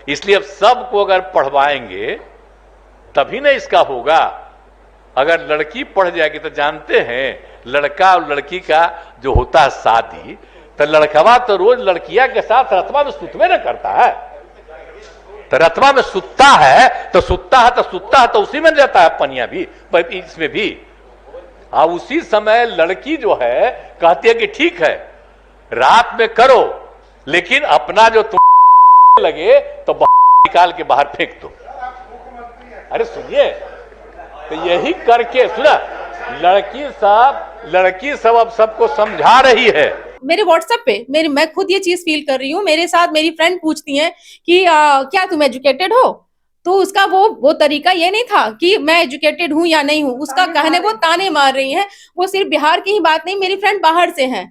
इसलिए अब सबको अगर पढ़वाएंगे तभी ना इसका होगा। अगर लड़की पढ़ जाएगी तो जानते हैं लड़का और लड़की का जो होता है शादी, तो लड़कवा तो रोज लड़किया के साथ रतवा में सुतवे न करता है, तो रतवा में सुतता है तो सुतता है तो उसी में रहता है पनिया भी, इसमें भी। उसी समय लड़की जो है कहती है कि ठीक है रात में करो, लेकिन अपना जो तुम लगे तो निकाल के बाहर फेंक दो। अरे सुनिए, तो यही करके सुना लड़की सब अब सबको समझा रही है। मेरे व्हाट्सएप पे मैं खुद ये चीज फील कर रही हूँ। मेरे साथ मेरी फ्रेंड पूछती हैं कि क्या तुम एजुकेटेड हो, तो उसका वो तरीका ये नहीं था कि मैं एजुकेटेड हूँ या नहीं हूँ, उसका कहने वो ताने मार रही हैं। वो सिर्फ बिहार की ही बात नहीं, मेरी फ्रेंड बाहर से हैं।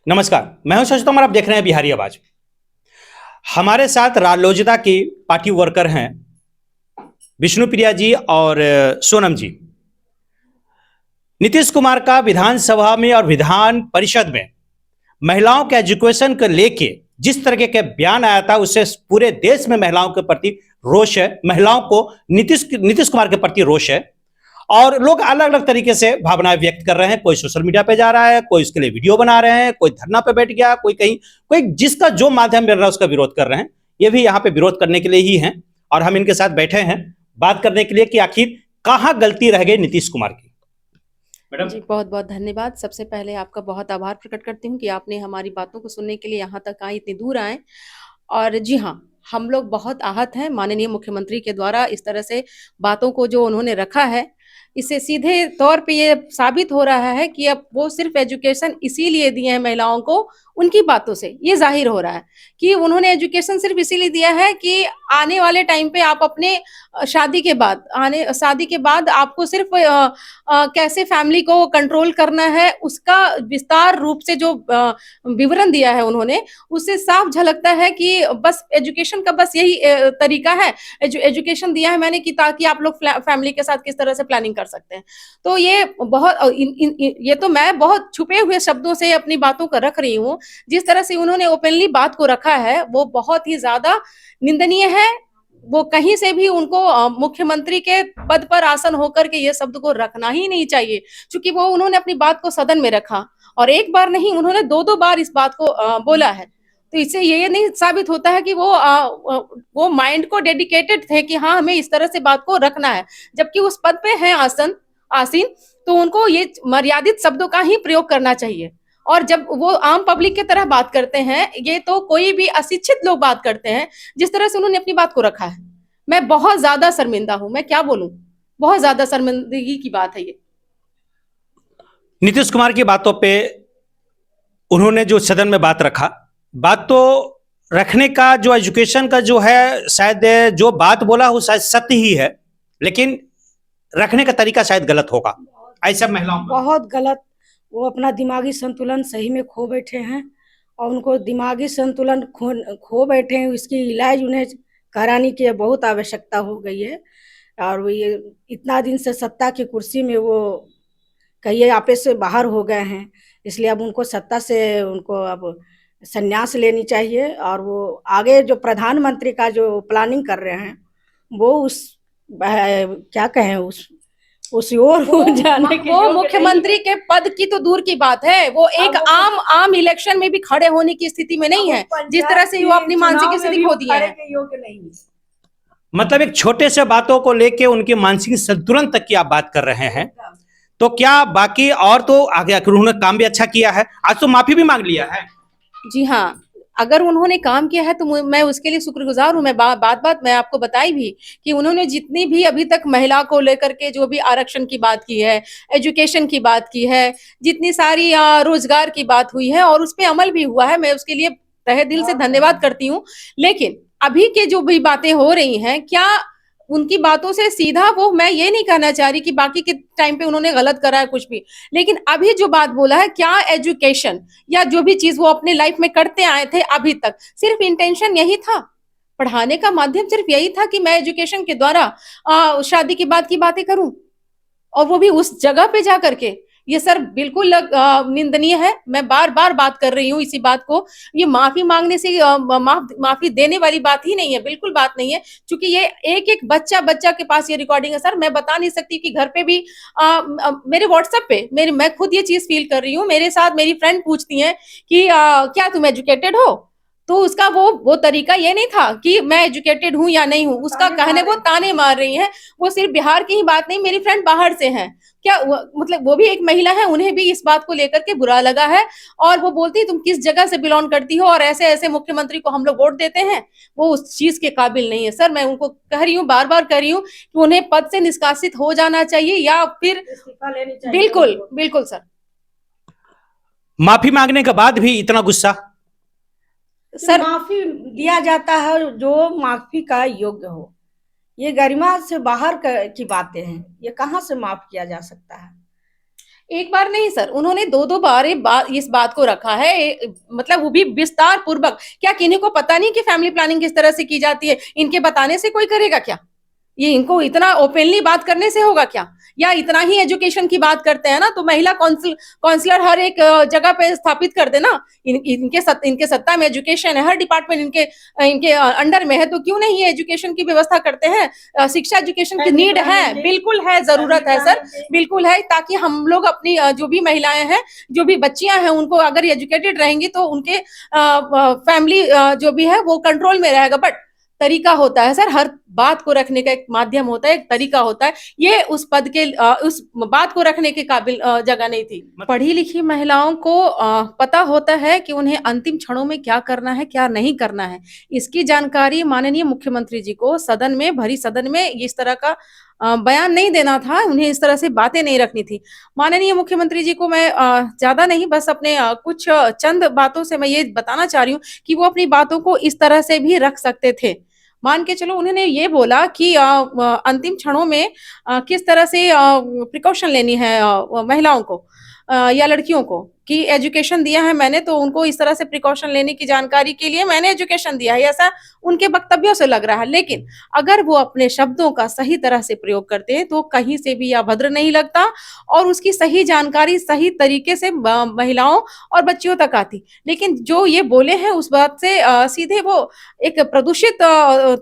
नमस्कार, मैं हूं शशि तोमर, आप देख रहे हैं बिहारी आवाज। हमारे साथ रालोजदा की पार्टी वर्कर हैं विष्णुप्रिया जी और सोनम जी। नीतीश कुमार का विधानसभा में और विधान परिषद में महिलाओं के एजुकेशन को लेके जिस तरह के बयान आया था, उससे पूरे देश में महिलाओं के प्रति रोष है, महिलाओं को नीतीश कुमार के प्रति रोष है और लोग अलग अलग तरीके से भावनाएं व्यक्त कर रहे हैं। कोई सोशल मीडिया पे जा रहा है, कोई उसके लिए वीडियो बना रहे हैं, कोई धरना पे बैठ गया, कोई कहीं, कोई जिसका जो माध्यम मिल रहा है उसका विरोध कर रहे हैं। ये भी यहाँ पे विरोध करने के लिए ही हैं और हम इनके साथ बैठे हैं बात करने के लिए कि आखिर कहाँ गलती रह गई नीतीश कुमार की। मैडम जी बहुत बहुत धन्यवाद। सबसे पहले आपका बहुत आभार प्रकट करती हूँ कि आपने हमारी बातों को सुनने के लिए यहाँ तक आए, इतनी दूर आए। और जी हाँ, हम लोग बहुत आहत हैं माननीय मुख्यमंत्री के द्वारा इस तरह से बातों को जो उन्होंने रखा है। इससे सीधे तौर पे ये साबित हो रहा है कि अब वो सिर्फ एजुकेशन इसीलिए दिए हैं महिलाओं को, उनकी बातों से ये जाहिर हो रहा है कि उन्होंने एजुकेशन सिर्फ इसीलिए दिया है कि आने वाले टाइम पे आप अपने शादी के बाद आपको सिर्फ कैसे फैमिली को कंट्रोल करना है, उसका विस्तार रूप से जो विवरण दिया है उन्होंने, उससे साफ झलकता है कि बस एजुकेशन का बस यही तरीका है। एजुकेशन दिया है मैंने कि ताकि आप लोग फैमिली के साथ किस तरह से प्लानिंग कर सकते हैं। तो ये बहुत ये तो मैं बहुत छुपे हुए शब्दों से अपनी बातों को रख रही हूँ। जिस तरह से उन्होंने ओपनली बात को रखा है वो बहुत ही ज्यादा निंदनीय है। वो कहीं से भी उनको मुख्यमंत्री के पद पर आसन होकर के ये शब्द को रखना ही नहीं चाहिए, क्योंकि वो उन्होंने अपनी बात को सदन में रखा और एक बार नहीं, उन्होंने दो बार इस बात को बोला है। तो इससे ये नहीं साबित होता है कि वो माइंड को डेडिकेटेड थे कि हाँ हमें इस तरह से बात को रखना है, जबकि उस पद पे हैं आसीन, तो उनको ये मर्यादित शब्दों का ही प्रयोग करना चाहिए। और जब वो आम पब्लिक की तरह बात करते हैं, ये तो कोई भी अशिक्षित लोग बात करते हैं जिस तरह से उन्होंने अपनी बात को रखा है। मैं बहुत ज्यादा शर्मिंदा हूं, मैं क्या बोलूं, बहुत ज्यादा शर्मिंदगी की बात है ये। नीतीश कुमार की बातों पे उन्होंने जो सदन में बात रखा, बात तो रखने का जो एजुकेशन का जो है, शायद जो बात बोला वो शायद सत्य ही है, लेकिन रखने का तरीका शायद गलत होगा। ऐसा महिलाओं बहुत गलत, वो अपना दिमागी संतुलन सही में खो बैठे हैं और उनको दिमागी संतुलन खो बैठे हैं, इसकी इलाज उन्हें कराने की बहुत आवश्यकता हो गई है। और वो ये इतना दिन से सत्ता की कुर्सी में वो कई आपे से बाहर हो गए हैं, इसलिए अब उनको सत्ता से उनको अब संन्यास लेनी चाहिए। और वो आगे जो प्रधानमंत्री का जो प्लानिंग कर रहे हैं वो उस क्या कहें उस ओर जाने के वो मुख्यमंत्री के पद की तो दूर की बात है, वो एक आम इलेक्शन में भी खड़े होने की स्थिति में नहीं है, जिस तरह से वो अपनी मानसिक स्थिति खो दिए हैं। मतलब एक छोटे से बातों को लेके उनके मानसिक संतुलन तक की आप बात कर रहे हैं, तो क्या बाकी और तो आगे उन्होंने काम भी अच्छा किया है, आज तो माफी भी मांग लिया है। जी हाँ, अगर उन्होंने काम किया है तो मैं उसके लिए शुक्रगुजार हूँ। मैं बात मैं आपको बताई भी कि उन्होंने जितनी भी अभी तक महिला को लेकर के जो भी आरक्षण की बात की है, एजुकेशन की बात की है, जितनी सारी रोजगार की बात हुई है और उस पर अमल भी हुआ है, मैं उसके लिए तहे दिल से धन्यवाद करती हूँ। लेकिन अभी के जो भी बातें हो रही हैं, क्या उनकी बातों से सीधा वो, मैं ये नहीं कहना चाह रही कि बाकी के टाइम पे उन्होंने गलत करा है कुछ भी, लेकिन अभी जो बात बोला है, क्या एजुकेशन या जो भी चीज वो अपने लाइफ में करते आए थे अभी तक, सिर्फ इंटेंशन यही था, पढ़ाने का माध्यम सिर्फ यही था कि मैं एजुकेशन के द्वारा शादी के बाद की बातें करूं, और वो भी उस जगह पे जा करके, ये सर बिल्कुल निंदनीय है। मैं बार बार बात कर रही हूँ इसी बात को। ये माफी मांगने से माफी देने वाली बात ही नहीं है, बिल्कुल बात नहीं है। क्योंकि ये एक एक बच्चा के पास ये रिकॉर्डिंग है सर। मैं बता नहीं सकती कि घर पे भी मेरे व्हाट्सएप पे मैं खुद ये चीज फील कर रही हूँ। मेरे साथ मेरी फ्रेंड पूछती है कि क्या तुम एजुकेटेड हो, तो उसका वो तरीका ये नहीं था कि मैं एजुकेटेड हूं या नहीं हूं, उसका कहने वो ताने मार रही हैं। वो सिर्फ बिहार की ही बात नहीं, मेरी फ्रेंड बाहर से हैं। क्या मतलब वो भी एक महिला है, उन्हें भी इस बात को लेकर के बुरा लगा है। और वो बोलती है तुम किस जगह से बिलोंग करती हो और ऐसे ऐसे मुख्यमंत्री को हम लोग वोट देते हैं। वो उस चीज के काबिल नहीं है सर। मैं उनको कह रही हूँ, बार बार कह रही हूँ कि उन्हें पद से निष्कासित हो जाना चाहिए या फिर इस्तीफा लेनी चाहिए। बिल्कुल बिल्कुल सर। माफी मांगने के बाद भी इतना गुस्सा? सर माफी दिया जाता है जो माफी का योग्य हो। ये गरिमा से बाहर की बातें हैं, ये कहाँ से माफ किया जा सकता है? एक बार नहीं सर, उन्होंने दो बार इस बात को रखा है। मतलब वो भी विस्तार पूर्वक। क्या किन्हीं को पता नहीं कि फैमिली प्लानिंग किस तरह से की जाती है? इनके बताने से कोई करेगा क्या? ये इनको इतना ओपनली बात करने से होगा क्या? या इतना ही एजुकेशन की बात करते हैं ना, तो महिला काउंसलर हर एक जगह पे स्थापित कर देना। इनके सत्ता में एजुकेशन है, हर डिपार्टमेंट इनके अंडर में है, तो क्यों नहीं ये एजुकेशन की व्यवस्था करते हैं? शिक्षा एजुकेशन की नीड है, बिल्कुल है, जरूरत है सर, बिल्कुल है। ताकि हम लोग अपनी जो भी महिलाएं हैं, जो भी बच्चियां हैं, उनको अगर एजुकेटेड रहेंगी तो उनके फैमिली जो भी है वो कंट्रोल में रहेगा। बट तरीका होता है सर, हर बात को रखने का एक माध्यम होता है, एक तरीका होता है। ये उस पद के उस बात को रखने के काबिल जगह नहीं थी। पढ़ी लिखी महिलाओं को पता होता है कि उन्हें अंतिम क्षणों में क्या करना है, क्या नहीं करना है। इसकी जानकारी माननीय मुख्यमंत्री जी को सदन में, भरी सदन में इस तरह का बयान नहीं देना था, उन्हें इस तरह से बातें नहीं रखनी थी। माननीय मुख्यमंत्री जी को मैं ज्यादा नहीं, बस अपने कुछ चंद बातों से मैं ये बताना चाह रही हूँ कि वो अपनी बातों को इस तरह से भी रख सकते थे। मान के चलो, उन्होंने ये बोला कि अंतिम क्षणों में किस तरह से प्रिकॉशन लेनी है महिलाओं को या लड़कियों को, कि एजुकेशन दिया है मैंने तो उनको इस तरह से प्रिकॉशन लेने की जानकारी के लिए मैंने एजुकेशन दिया है, ऐसा उनके वक्तव्यों से लग रहा है। लेकिन अगर वो अपने शब्दों का सही तरह से प्रयोग करते हैं तो कहीं से भी अभद्र नहीं लगता और उसकी सही जानकारी सही तरीके से महिलाओं और बच्चियों तक आती। लेकिन जो ये बोले हैं उस बात से सीधे वो एक प्रदूषित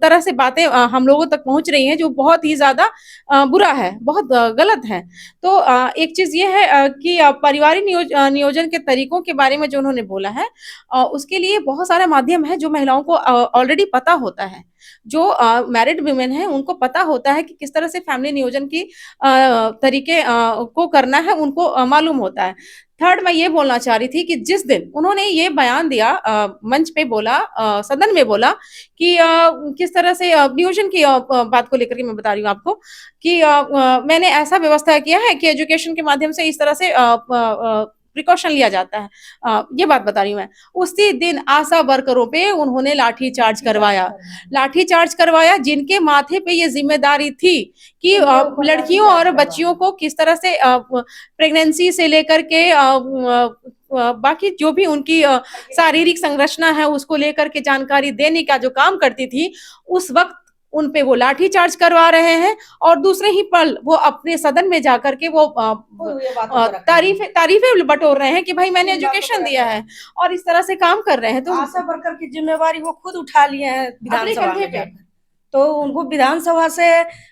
तरह से बातें हम लोगों तक पहुंच रही हैं, जो बहुत ही ज्यादा बुरा है, बहुत गलत है। तो एक चीज ये है कि परिवारी नियोजन के तरीकों के बारे में जो उन्होंने बोला है, उसके लिए बहुत सारे माध्यम है जो महिलाओं को ऑलरेडी पता होता है। जो मैरिड वुमेन है उनको पता होता है कि किस तरह से फैमिली नियोजन की तरीके को करना है, उनको मालूम होता है। थर्ड, मैं ये बोलना चाह रही थी कि जिस दिन उन्होंने ये बयान दिया, मंच पे बोला, सदन में बोला कि किस तरह से नियोजन की बात को लेकर के मैं बता रही हूँ आपको कि मैंने ऐसा व्यवस्था किया है कि एजुकेशन के माध्यम से इस तरह से प्रिकॉशन लिया जाता है, ये बात बता रही हूँ मैं। उसी दिन आशा वर्करों पे उन्होंने लाठी चार्ज करवाया, जिनके माथे पे ये जिम्मेदारी थी कि लड़कियों और बच्चियों को किस तरह से प्रेगनेंसी से लेकर के बाकी जो भी उनकी शारीरिक संरचना है उसको लेकर के जानकारी देने का जो काम करती थी, उस वक्त उन पे वो लाठी चार्ज करवा रहे हैं और दूसरे ही पल वो अपने सदन में जाकर के वो तारीफें बटोर रहे हैं कि भाई मैंने एजुकेशन दिया है और इस तरह से काम कर रहे हैं। तो आशा वर्कर की जिम्मेवारी वो खुद उठा लिए हैं विधानसभा में जाकर। तो उनको विधानसभा से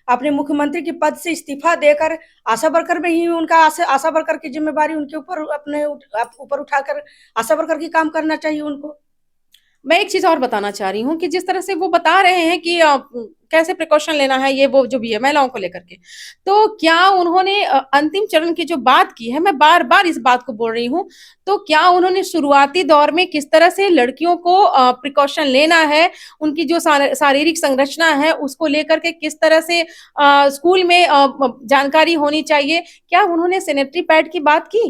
अपने मुख्यमंत्री के पद से इस्तीफा देकर आशा वर्कर में ही उनका आशा वर्कर की जिम्मेवारी उनके ऊपर अपने ऊपर उठाकर आशा वर्कर की काम करना चाहिए उनको। मैं एक चीज और बताना चाह रही हूँ कि जिस तरह से वो बता रहे हैं कि कैसे प्रिकॉशन लेना है, ये वो जो भी है महिलाओं को लेकर के, तो क्या उन्होंने अंतिम चरण की जो बात की है, मैं बार बार इस बात को बोल रही हूँ, तो क्या उन्होंने शुरुआती दौर में किस तरह से लड़कियों को प्रिकॉशन लेना है, उनकी जो शारीरिक संरचना है उसको लेकर के किस तरह से स्कूल में जानकारी होनी चाहिए, क्या उन्होंने सैनिटरी पैड की बात की?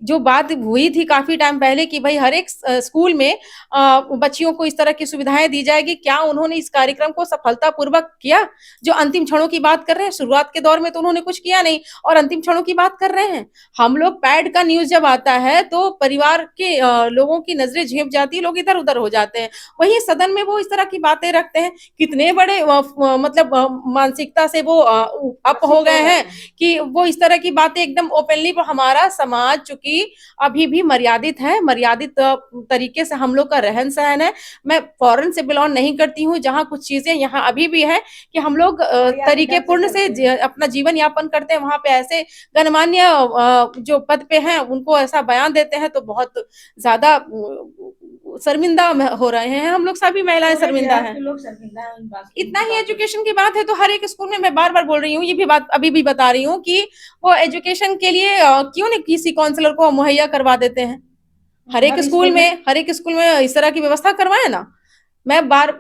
जो बात हुई थी काफी टाइम पहले कि भाई हर एक स्कूल में बच्चियों को इस तरह की सुविधाएं दी जाएगी, क्या उन्होंने इस कार्यक्रम को सफलतापूर्वक किया? जो अंतिम क्षणों की बात कर रहे हैं, शुरुआत के दौर में तो उन्होंने कुछ किया नहीं और अंतिम क्षणों की बात कर रहे हैं। हम लोग पैड का न्यूज जब आता है तो परिवार के लोगों की नजरें झेप जाती है, लोग इधर उधर हो जाते हैं। वहीं सदन में वो इस तरह की बातें रखते हैं। कितने बड़े मतलब मानसिकता से वो अप हो गए हैं कि वो इस तरह की बातें एकदम ओपनली। हमारा समाज चूंकि अभी भी मर्यादित है, मर्यादित तरीके से हम लोग का रहन सहन है। मैं फॉरेन से बिलोंग नहीं करती हूँ, जहाँ कुछ चीजें यहाँ अभी भी है कि हम लोग तरीके पूर्ण से अपना जीवन यापन करते हैं। वहां पे ऐसे गणमान्य जो पद पे हैं उनको ऐसा बयान देते हैं तो बहुत ज्यादा शर्मिंदा हो रहे हैं हम लोग, सभी महिलाएं शर्मिंदा हैं। इतना ही एजुकेशन की बात है तो हर एक स्कूल में, मैं बार बार बोल रही हूँ, ये भी बात अभी भी बता रही हूँ कि वो एजुकेशन के लिए क्यों नहीं किसी काउंसलर को मुहैया करवा देते हैं। हर एक स्कूल में इस तरह की व्यवस्था करवाए ना। मैं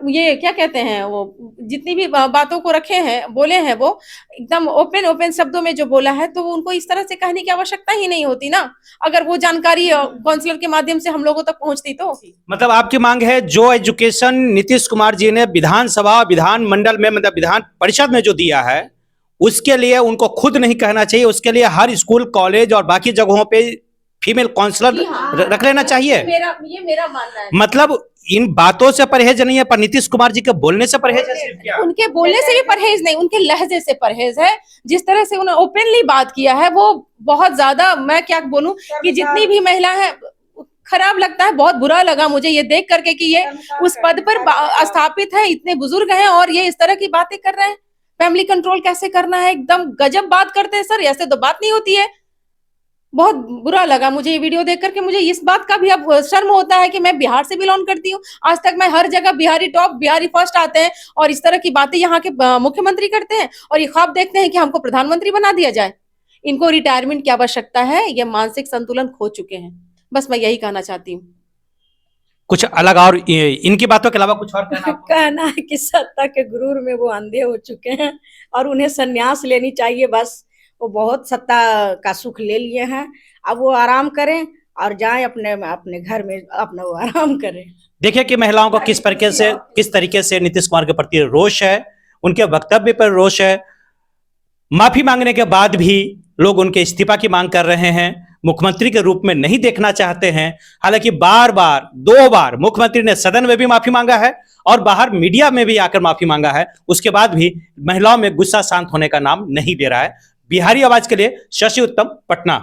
ये क्या कहते हैं, वो जितनी भी बातों को रखे हैं, बोले हैं, वो एकदम ओपन शब्दों में जो बोला है, तो उनको इस तरह से कहने की आवश्यकता ही नहीं होती ना, अगर वो जानकारी काउंसलर के माध्यम से हम लोगों तक पहुंचती तो। मतलब आपकी मांग है जो एजुकेशन नीतीश कुमार जी ने विधानसभा, विधानमंडल में, मतलब विधान परिषद में जो दिया है, उसके लिए उनको खुद नहीं कहना चाहिए, उसके लिए हर स्कूल, कॉलेज और बाकी जगहों पे फीमेल काउंसलर रख लेना चाहिए। ये मेरा मानना है। मतलब इन बातों से परहेज नहीं है, पर नीतीश कुमार जी के बोलने से परहेज है सिर्फ क्या? उनके बोलने से भी परहेज नहीं, उनके लहजे से परहेज है। जिस तरह से उन्होंने ओपनली बात किया है वो बहुत ज्यादा, मैं क्या बोलूं कि जितनी भी महिला है, खराब लगता है, बहुत बुरा लगा मुझे ये देख करके कि ये उस पद पर स्थापित है, इतने बुजुर्ग हैं और ये इस तरह की बातें कर रहे हैं। फैमिली कंट्रोल कैसे करना है, एकदम गजब बात करते हैं सर, ऐसे तो बात नहीं होती है। बहुत बुरा लगा मुझे ये वीडियो देख करके। मुझे इस बात का भी अब शर्म होता है कि मैं बिहार से बिलोंग करती हूँ, आज तक मैं हर जगह बिहारी टॉप, बिहारी फर्स्ट आते हैं और इस तरह की बातें यहाँ के मुख्यमंत्री करते हैं और ये ख्वाब देखते हैं कि हमको प्रधानमंत्री बना दिया जाए। इनको रिटायरमेंट की आवश्यकता है, ये मानसिक संतुलन खो चुके हैं। बस मैं यही कहना चाहती हूँ। कुछ अलग और इनकी बातों के अलावा कुछ और कहना है कि सत्ता के गुरूर में वो अंधे हो चुके हैं और उन्हें संन्यास लेनी चाहिए। बस वो बहुत सत्ता का सुख ले लिए हैं, अब वो आराम करें और जाएं अपने घर में, अपना वो आराम करें। देखिए कि महिलाओं को किस तरीके से नीतीश कुमार के प्रति रोष है, उनके वक्तव्य पर रोष है। माफी मांगने के बाद भी लोग उनके इस्तीफा की मांग कर रहे हैं, मुख्यमंत्री के रूप में नहीं देखना चाहते हैं। हालांकि बार बार 2 बार मुख्यमंत्री ने सदन में भी माफी मांगा है और बाहर मीडिया में भी आकर माफी मांगा है, उसके बाद भी महिलाओं में गुस्सा शांत होने का नाम नहीं दे रहा है। बिहारी आवाज के लिए शशि उत्तम, पटना।